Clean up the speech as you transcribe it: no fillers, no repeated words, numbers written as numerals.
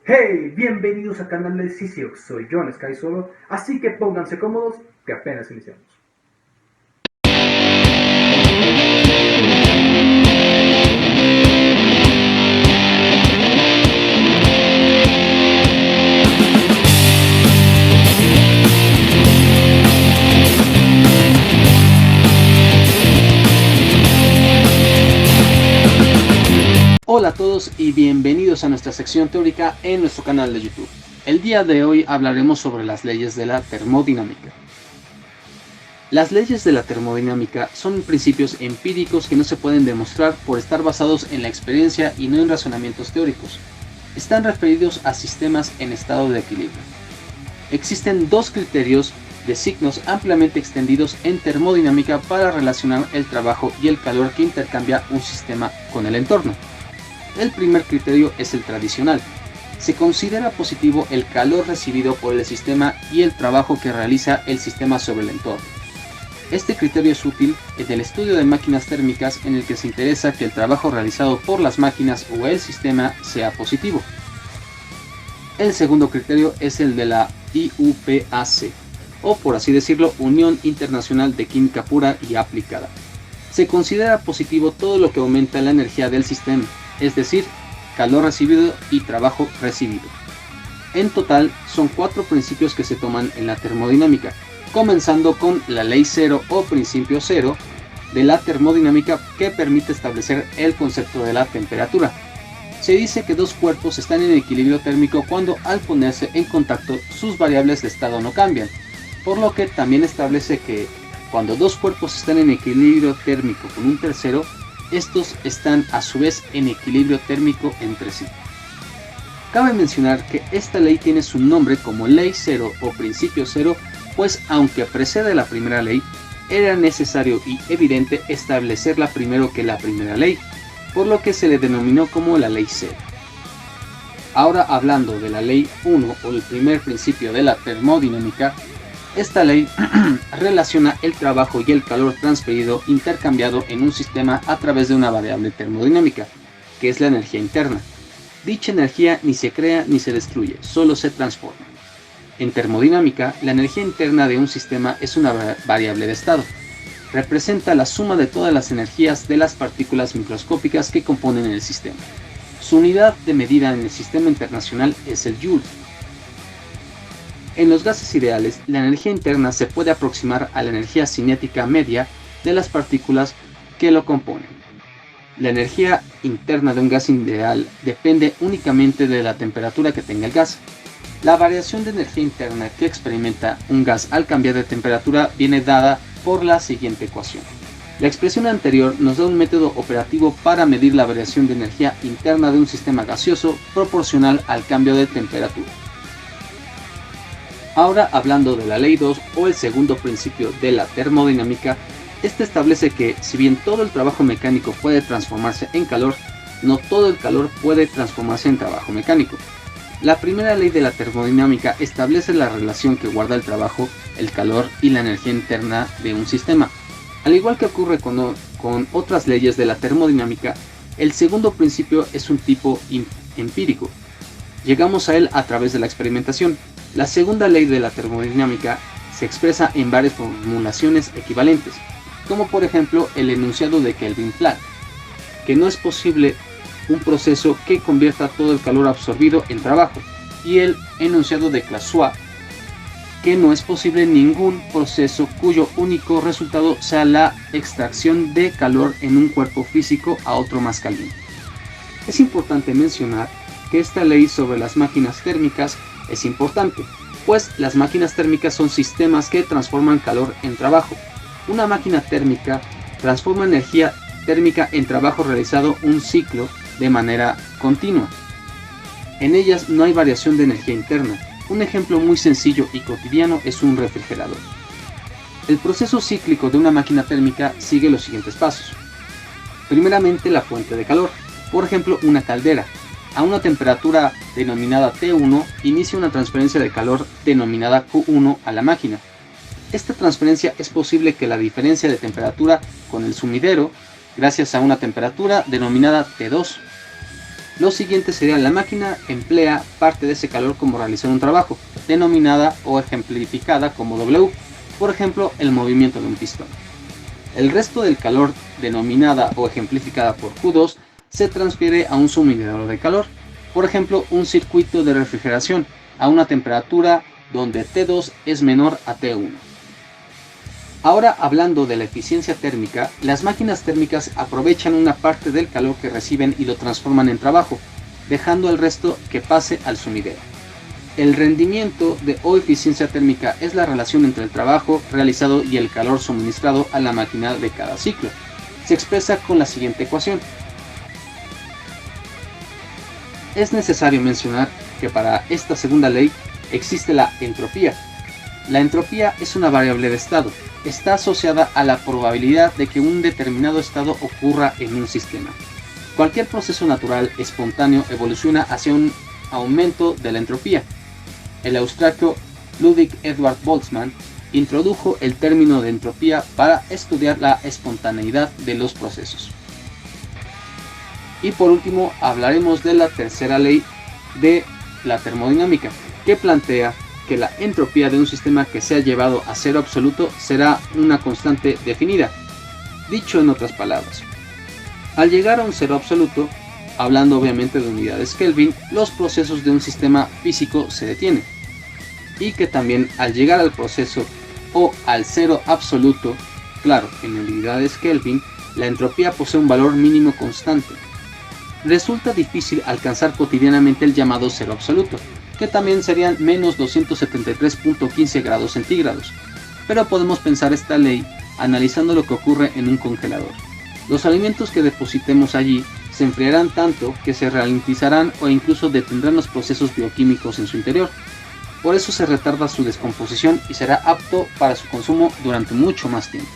Hey, bienvenidos al canal de Sisio, soy John Sky Solo, así que pónganse cómodos que apenas iniciamos. Hola a todos y bienvenidos a nuestra sección teórica en nuestro canal de YouTube. El día de hoy hablaremos sobre las leyes de la termodinámica. Las leyes de la termodinámica son principios empíricos que no se pueden demostrar por estar basados en la experiencia y no en razonamientos teóricos. Están referidos a sistemas en estado de equilibrio. Existen dos criterios de signos ampliamente extendidos en termodinámica para relacionar el trabajo y el calor que intercambia un sistema con el entorno. El primer criterio es el tradicional. Se considera positivo el calor recibido por el sistema y el trabajo que realiza el sistema sobre el entorno. Este criterio es útil en el estudio de máquinas térmicas en el que se interesa que el trabajo realizado por las máquinas o el sistema sea positivo. El segundo criterio es el de la IUPAC, o por así decirlo, Unión Internacional de Química Pura y Aplicada. Se considera positivo todo lo que aumenta la energía del sistema, es decir, calor recibido y trabajo recibido. En total, son 4 principios que se toman en la termodinámica, comenzando con la ley cero o principio cero de la termodinámica que permite establecer el concepto de la temperatura. Se dice que dos cuerpos están en equilibrio térmico cuando al ponerse en contacto sus variables de estado no cambian, por lo que también establece que cuando dos cuerpos están en equilibrio térmico con un tercero, estos están a su vez en equilibrio térmico entre sí. Cabe mencionar que esta ley tiene su nombre como ley cero o principio cero, pues aunque precede la primera ley, era necesario y evidente establecerla primero que la primera ley, por lo que se le denominó como la ley cero. Ahora hablando de la ley 1 o el primer principio de la termodinámica, esta ley relaciona el trabajo y el calor transferido intercambiado en un sistema a través de una variable termodinámica, que es la energía interna. Dicha energía ni se crea ni se destruye, solo se transforma. En termodinámica, la energía interna de un sistema es una variable de estado. Representa la suma de todas las energías de las partículas microscópicas que componen el sistema. Su unidad de medida en el sistema internacional es el Joule. En los gases ideales, la energía interna se puede aproximar a la energía cinética media de las partículas que lo componen. La energía interna de un gas ideal depende únicamente de la temperatura que tenga el gas. La variación de energía interna que experimenta un gas al cambiar de temperatura viene dada por la siguiente ecuación. La expresión anterior nos da un método operativo para medir la variación de energía interna de un sistema gaseoso proporcional al cambio de temperatura. Ahora hablando de la ley 2 o el segundo principio de la termodinámica, este establece que si bien todo el trabajo mecánico puede transformarse en calor, no todo el calor puede transformarse en trabajo mecánico. La primera ley de la termodinámica establece la relación que guarda el trabajo, el calor y la energía interna de un sistema. Al igual que ocurre con otras leyes de la termodinámica, el segundo principio es un tipo empírico. Llegamos a él a través de la experimentación. La segunda ley de la termodinámica se expresa en varias formulaciones equivalentes, como por ejemplo el enunciado de Kelvin-Planck, que no es posible un proceso que convierta todo el calor absorbido en trabajo, y el enunciado de Clausius, que no es posible ningún proceso cuyo único resultado sea la extracción de calor en un cuerpo físico a otro más caliente. Es importante mencionar que esta ley sobre las máquinas térmicas es importante, pues las máquinas térmicas son sistemas que transforman calor en trabajo. Una máquina térmica transforma energía térmica en trabajo realizado un ciclo de manera continua. En ellas no hay variación de energía interna. Un ejemplo muy sencillo y cotidiano es un refrigerador. El proceso cíclico de una máquina térmica sigue los siguientes pasos. Primeramente, la fuente de calor, por ejemplo una caldera. A una temperatura denominada T1 inicia una transferencia de calor denominada Q1 a la máquina. Esta transferencia es posible que la diferencia de temperatura con el sumidero gracias a una temperatura denominada T2. Lo siguiente sería: la máquina emplea parte de ese calor como realizar un trabajo, denominada o ejemplificada como W, por ejemplo, el movimiento de un pistón. El resto del calor, denominada o ejemplificada por Q2, se transfiere a un sumidero de calor, por ejemplo, un circuito de refrigeración, a una temperatura donde T2 es menor a T1. Ahora, hablando de la eficiencia térmica, las máquinas térmicas aprovechan una parte del calor que reciben y lo transforman en trabajo, dejando el resto que pase al sumidero. El rendimiento o eficiencia térmica es la relación entre el trabajo realizado y el calor suministrado a la máquina de cada ciclo. Se expresa con la siguiente ecuación. Es necesario mencionar que para esta segunda ley existe la entropía. La entropía es una variable de estado. Está asociada a la probabilidad de que un determinado estado ocurra en un sistema. Cualquier proceso natural espontáneo evoluciona hacia un aumento de la entropía. El austriaco Ludwig Edward Boltzmann introdujo el término de entropía para estudiar la espontaneidad de los procesos. Y por último hablaremos de la tercera ley de la termodinámica, que plantea que la entropía de un sistema que sea llevado a cero absoluto será una constante definida. Dicho en otras palabras, al llegar a un cero absoluto, hablando obviamente de unidades Kelvin, los procesos de un sistema físico se detienen. Y que también al llegar al proceso o al cero absoluto, claro, en unidades Kelvin, la entropía posee un valor mínimo constante. Resulta difícil alcanzar cotidianamente el llamado cero absoluto, que también serían menos 273.15 grados centígrados, pero podemos pensar esta ley analizando lo que ocurre en un congelador. Los alimentos que depositemos allí se enfriarán tanto que se ralentizarán o incluso detendrán los procesos bioquímicos en su interior. Por eso se retarda su descomposición y será apto para su consumo durante mucho más tiempo.